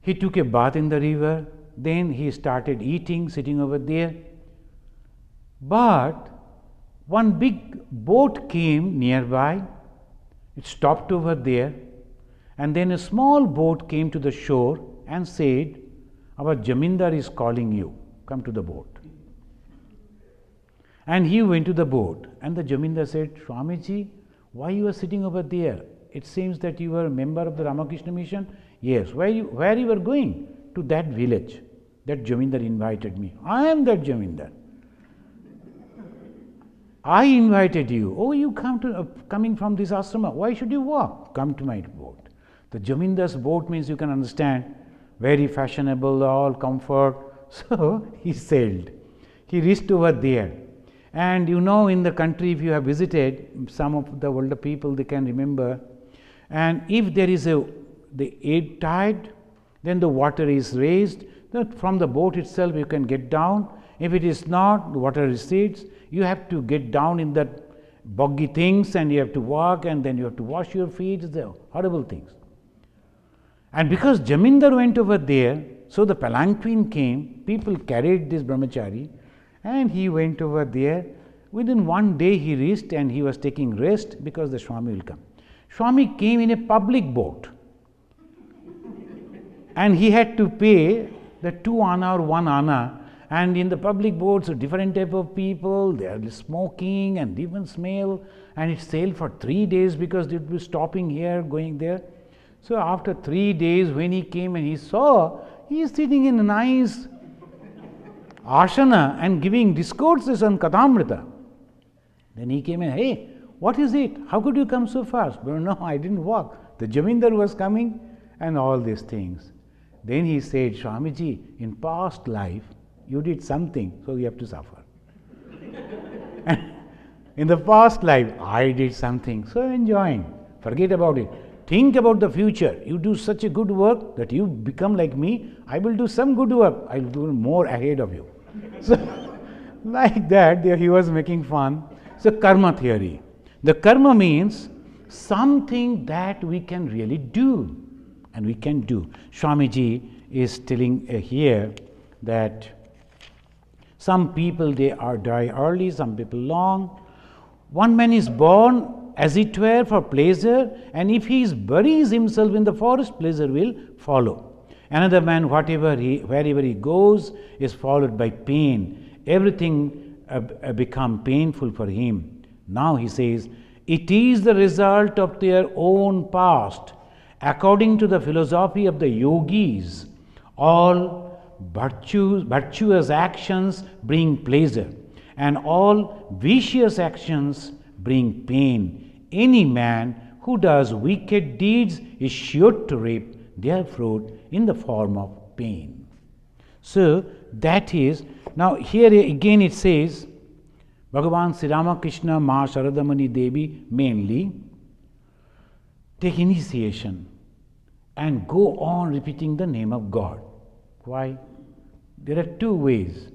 Speaker 1: He took a bath in the river, then he started eating, sitting over there. But one big boat came nearby, it stopped over there, and then a small boat came to the shore and said, "Our jamindar is calling you, come to the boat." And he went to the boat, and the jamindar said, "Swamiji, why you are sitting over there? It seems that you are a member of the Ramakrishna mission." "Yes." Where you are going?" "To that village. That jamindar invited me." "I am that jamindar. I invited you." "Oh, you coming from this ashrama. Why should you walk?" "Come to my boat." The jamindar's boat means, you can understand, very fashionable, all comfort. So he sailed. He reached over there. And you know, in the country, if you have visited, some of the older people, they can remember. And if there is the ebb tide, then the water is raised. That from the boat itself you can get down. If it is not, the water recedes. You have to get down in that boggy things, and you have to walk, and then you have to wash your feet. It's the horrible things. And because jamindar went over there, so the palanquin came, people carried this brahmachari, and he went over there. Within 1 day he reached, and he was taking rest because the Swami will come. Swami came in a public boat, and he had to pay the 2 anna or 1 anna. And in the public boats, different type of people, they are smoking and different smell, and it sailed for 3 days because they would be stopping here, going there. So after 3 days, when he came and he saw, he is sitting in a nice asana and giving discourses on Kathamrita. Then he came and, "Hey, what is it? How could you come so fast?" "But no, I didn't walk. The jamindar was coming," and all these things. Then he said, "Swamiji, in past life, you did something, so you have to suffer." And in the past life, I did something, so enjoying. Forget about it. Think about the future. You do such a good work that you become like me. I will do some good work. I will do more ahead of you. So, like that, he was making fun. So, karma theory. The karma means something that we can really do, and we can do. Swamiji is telling here that some people, they die early, some people long. One man is born as it were for pleasure, and if he buries himself in the forest, pleasure will follow. Another man, wherever he goes, is followed by pain. Everything become painful for him. Now he says, it is the result of their own past. According to the philosophy of the yogis, all virtuous actions bring pleasure, and all vicious actions bring pain. Any man who does wicked deeds is sure to reap their fruit in the form of pain. So that is, now here again it says, Bhagavan Sri Ramakrishna, Ma Sharadamani Devi mainly take initiation and go on repeating the name of God. Why? There are two ways.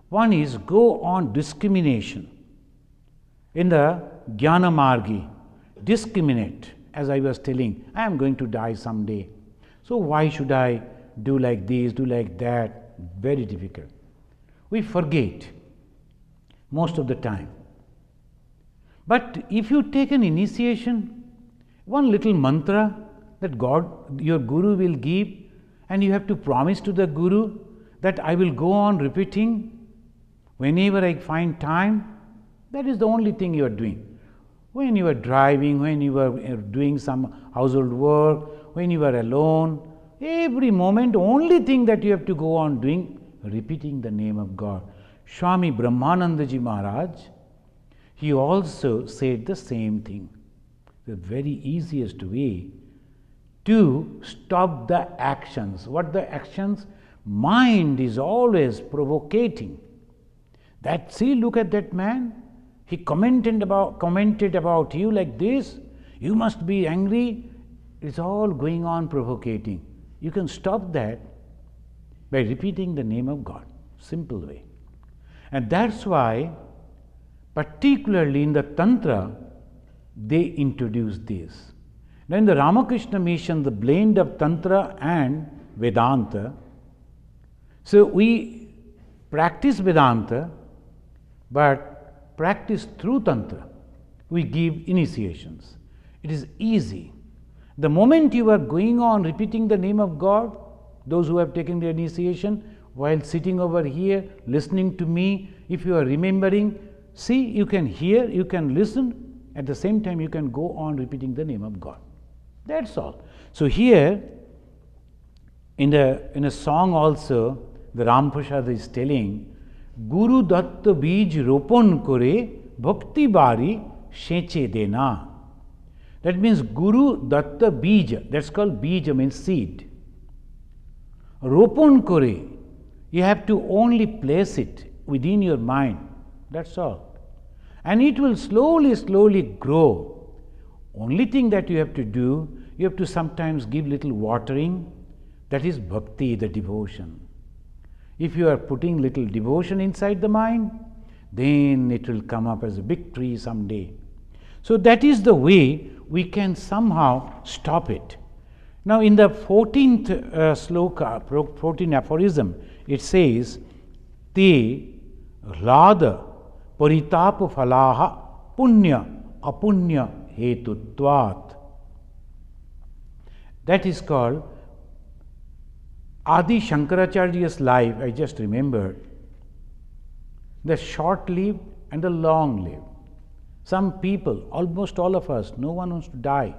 Speaker 1: One is go on discrimination. In the Jnana Margi, discriminate, as I was telling, I am going to die someday. So why should I do like this, do like that? Very difficult. We forget most of the time. But if you take an initiation, one little mantra that God, your Guru will give, and you have to promise to the Guru that I will go on repeating whenever I find time, that is the only thing you are doing. When you are driving, when you are doing some household work, when you are alone, every moment, only thing that you have to go on doing, repeating the name of God. Swami Brahmanandaji Maharaj, he also said the same thing. The very easiest way to stop the actions. What the actions? Mind is always provocating. That, see, look at that man. He commented about you like this. You must be angry. It's all going on provocating. You can stop that by repeating the name of God. Simple way. And that's why, particularly in the Tantra, they introduce this. Now in the Ramakrishna mission, the blend of Tantra and Vedanta. So we practice Vedanta, but practice through Tantra. We give initiations. It is easy. The moment you are going on repeating the name of God, those who have taken the initiation, while sitting over here, listening to me, if you are remembering, see, you can hear, you can listen, at the same time you can go on repeating the name of God. That's all. So here, in a song also, the Ram Prasad is telling, Guru Datta Bij Ropon Kore Bhakti Bari Sheche Dena. That means Guru Datta Bija, that's called Bija, means seed. Ropon Kore, you have to only place it within your mind, that's all. And it will slowly grow. Only thing that you have to do, you have to sometimes give little watering, that is bhakti, the devotion. If you are putting little devotion inside the mind, then it will come up as a big tree someday. So that is the way we can somehow stop it. Now in the 14th sloka, 14th aphorism, it says, Te Rada Paritapa Phalaha Punya Apunya Hetutvat. That is called Adi Shankaracharya's life. I just remembered the short-lived and the long-lived. Some people, almost all of us, no one wants to die.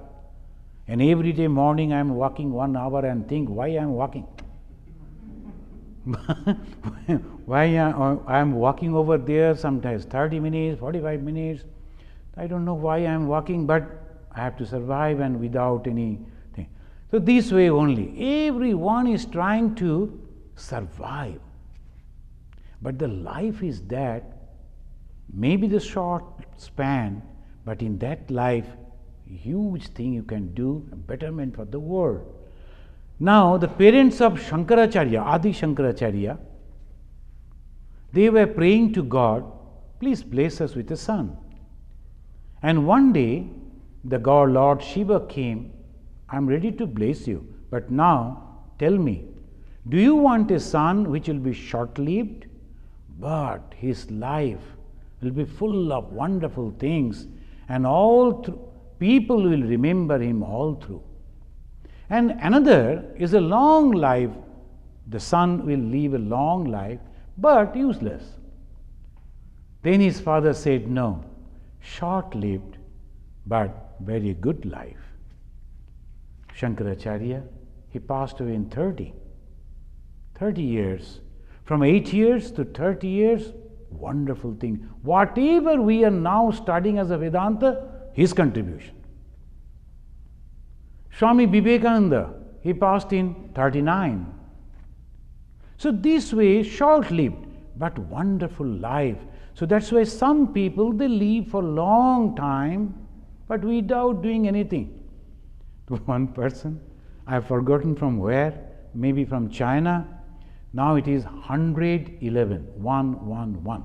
Speaker 1: And every day morning I am walking 1 hour and think, why I am walking? Why I am walking over there, sometimes 30 minutes, 45 minutes. I don't know why I am walking, but I have to survive and without anything. So this way only. Everyone is trying to survive. But the life is that, maybe the short span, but in that life, huge thing you can do, a betterment for the world. Now, the parents of Shankaracharya, Adi Shankaracharya, they were praying to God, please bless us with a son. And one day, the God, Lord Shiva came, I am ready to bless you, but now tell me, do you want a son which will be short-lived, but his life will be full of wonderful things, and all people will remember him all through. And another is a long life. The son will live a long life, but useless. Then his father said, no, short-lived but very good life. Shankaracharya, he passed away in 30 years. From 8 years to 30 years, wonderful thing. Whatever we are now studying as a Vedanta, his contribution. Swami Vivekananda, he passed in 39. So this way, short-lived but wonderful life. So that's why some people, they live for a long time but without doing anything. To one person, I have forgotten from where, maybe from China, now it is 111,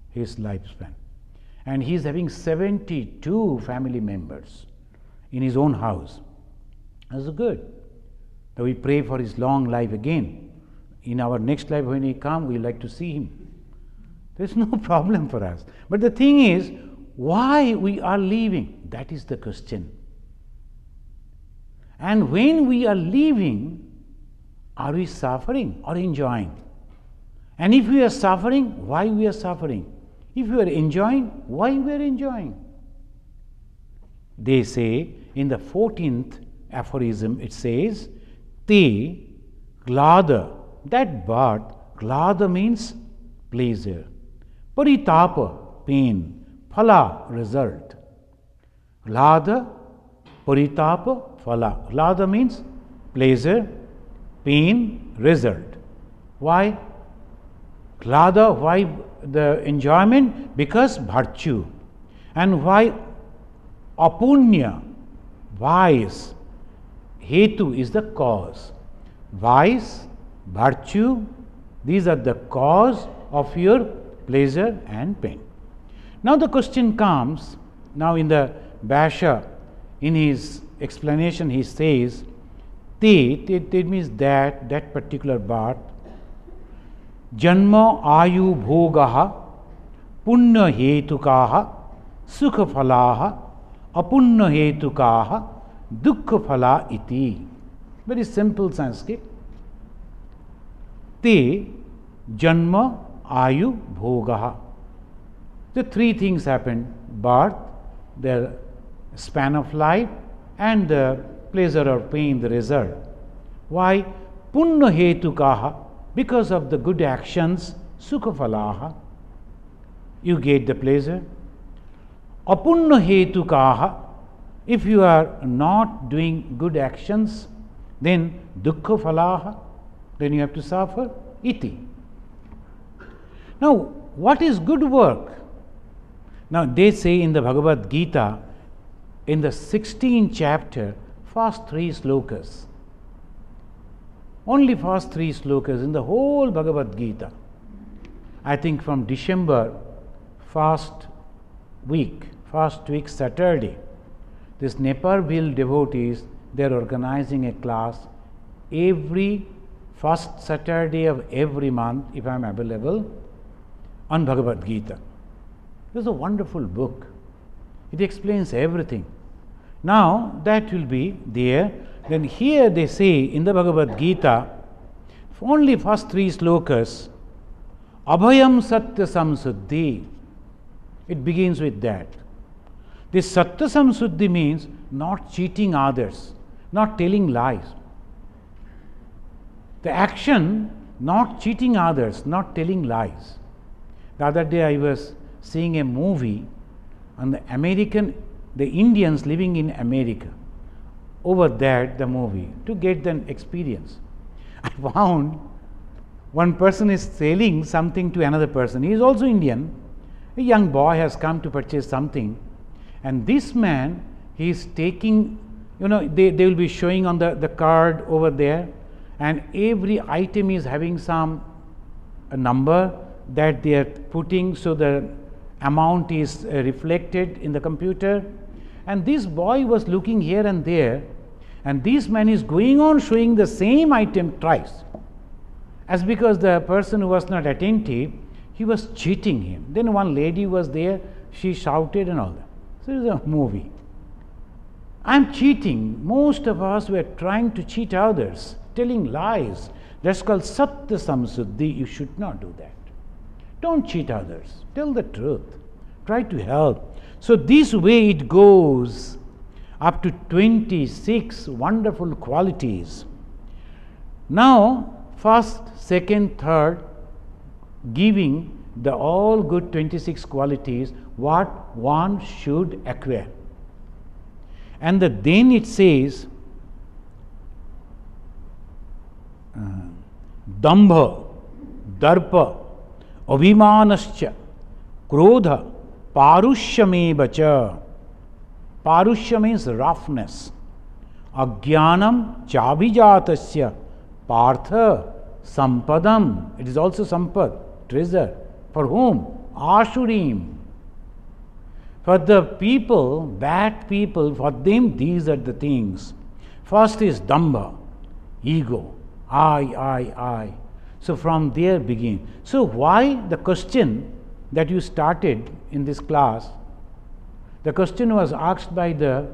Speaker 1: his lifespan. And he is having 72 family members in his own house. That's good. So we pray for his long life again. In our next life when he comes, we like to see him. There is no problem for us. But the thing is, why we are leaving? That is the question. And when we are leaving, are we suffering or enjoying? And if we are suffering, why we are suffering? If we are enjoying, why we are enjoying? They say in the 14th aphorism, it says, Te glada, that birth, glada means pleasure. Paritapa, pain. Phala, result. Glada, paritapa, phala. Glada means pleasure, pain, result. Why? Glada, why the enjoyment? Because virtue. And why apunya? Vice. Hetu is the cause. Vice, virtue, these are the cause of your pleasure and pain. Now the question comes, now in the Bhashya, in his explanation he says, Te means that particular birth, Janma ayu bhogaha punya hetukaha sukha phalaha apunya hetukaha dukkha phala iti. Very simple Sanskrit. Te janma ayu bhogaha. The three things happen: birth, the span of life, and the pleasure or pain, the result. Why? Punya hetukaha, because of the good actions, sukha phalaha, you get the pleasure. Apunya hetukaha, if you are not doing good actions, then dukkha phalaha, then you have to suffer, iti. Now, what is good work? Now, they say in the Bhagavad Gita, in the 16th chapter, first 3 slokas, only first 3 slokas in the whole Bhagavad Gita. I think from December, first week Saturday, this Nepalville devotees, they are organizing a class every first Saturday of every month, if I am available, on Bhagavad Gita. This is a wonderful book. It explains everything. Now, that will be there. Then here they say in the Bhagavad Gita, only first 3 slokas, Abhayam Satya Samsuddhi. It begins with that. This Satya Samsuddhi means not cheating others, not telling lies. The action, not cheating others, not telling lies. The other day I was seeing a movie on the Indians living in America. Over there, the movie, to get an experience. I found one person is selling something to another person. He is also Indian. A young boy has come to purchase something, and this man, he is taking, they will be showing on the card over there, and every item is having a number that they are putting, so the amount is reflected in the computer. And this boy was looking here and there, and this man is going on showing the same item twice. As because the person who was not attentive, he was cheating him. Then one lady was there, she shouted and all that. So it is a movie. I am cheating. Most of us were trying to cheat others, telling lies. That's called Satya Samsuddhi. You should not do that. Don't cheat others. Tell the truth. Try to help. So this way it goes up to 26 wonderful qualities. Now, first, second, third, giving the all good 26 qualities what one should acquire. And then it says, Dambha, Darpa, Abhimanascha, Krodha, Parushamevacha. Parushya means roughness. Ajnanam Chabhijatasya, Partha, Sampadam. It is also Sampad, treasure. For whom? Ashurim. For the people, bad people, for them these are the things. First is Dambha, ego. I. So from there begin. So why the question that you started in this class, the question was asked by the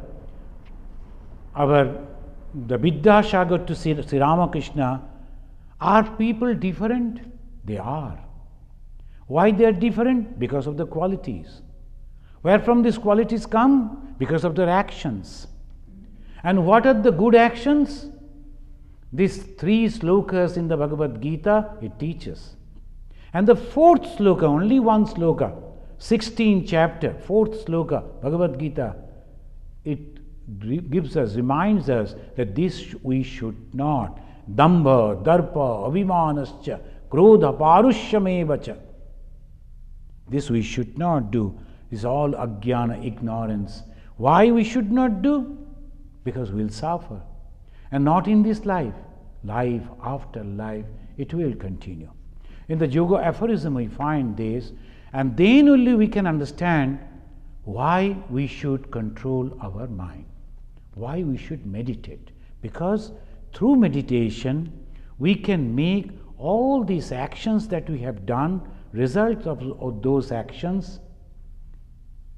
Speaker 1: Vidyasagar to Sri Ramakrishna, are people different? They are. Why they are different? Because of the qualities. Where from these qualities come? Because of their actions. And what are the good actions? These 3 slokas in the Bhagavad Gita, it teaches. And the 4th sloka, only one sloka, 16th chapter, 4th sloka, Bhagavad Gita, it reminds us that this we should not. Dambha, Darpa, Abhimanascha, Krodha, Parushamevacha. This we should not do. This is all ajnana, ignorance. Why we should not do? Because we will suffer. And not in this life. Life after life, it will continue. In the Yoga aphorism we find this, and then only we can understand why we should control our mind. Why we should meditate. Because through meditation, we can make all these actions that we have done, results of those actions,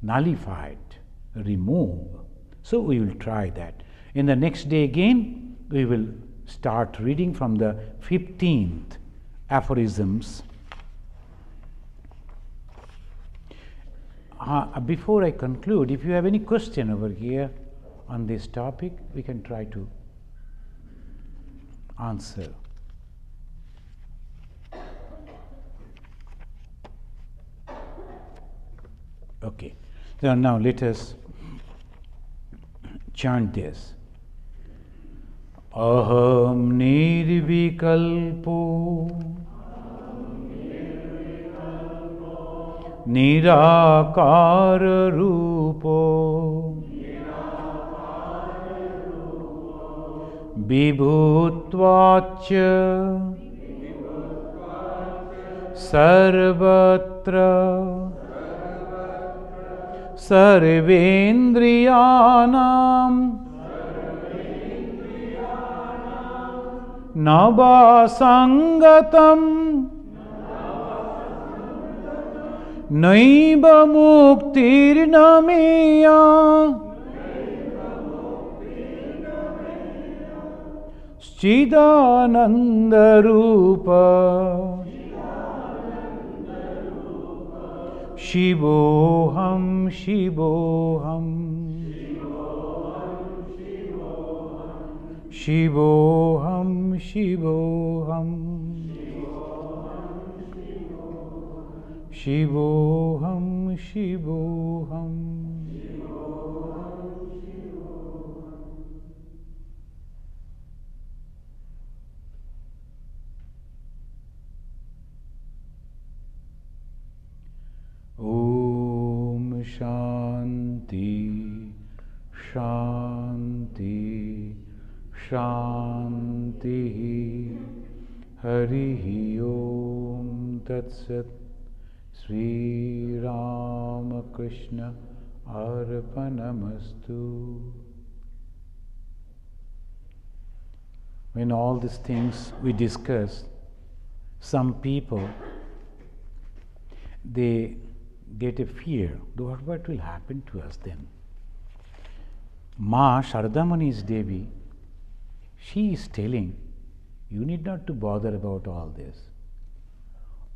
Speaker 1: nullified, remove. So we will try that. In the next day again, we will start reading from the 15th aphorisms. Before I conclude, if you have any question over here on this topic, we can try to answer. Okay. So now let us chant this. Aham nirvikalpo nirakara rupo vibhutvacha sarvatra sarvendriyanam navasangatam naiva muktirnameya Chidananda Rupa Shivoham Shivoham Shivoham Shivoham Shivoham Shivoham. Om Shanti Shanti Shanti Harihi Om Tat Sat Sri Ramakrishna Arpanamastu. When all these things we discuss, some people, they get a fear. What will happen to us then? Ma Sharadamani's Devi, she is telling, you need not to bother about all this.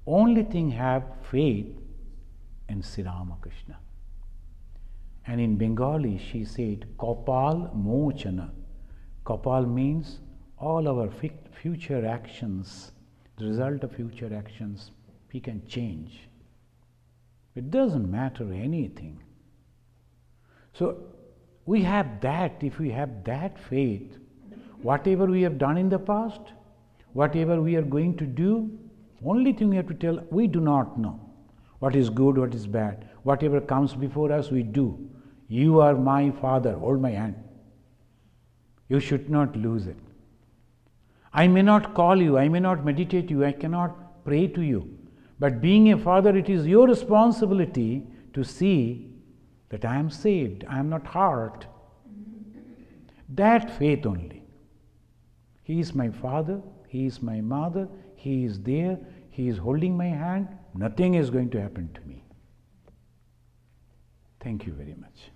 Speaker 1: only thing have faith in Sri Ramakrishna. And in Bengali she said, Kopal Mochana. Kopal means all our future actions, the result of future actions, we can change. It doesn't matter anything. So we have that, if we have that faith, whatever we have done in the past, whatever we are going to do, only thing we have to tell, we do not know what is good, what is bad. Whatever comes before us, we do. You are my father, hold my hand. You should not lose it. I may not call you, I may not meditate you, I cannot pray to you. But being a father, it is your responsibility to see that I am saved, I am not hurt. That faith only. He is my father, he is my mother, he is there, he is holding my hand, nothing is going to happen to me. Thank you very much.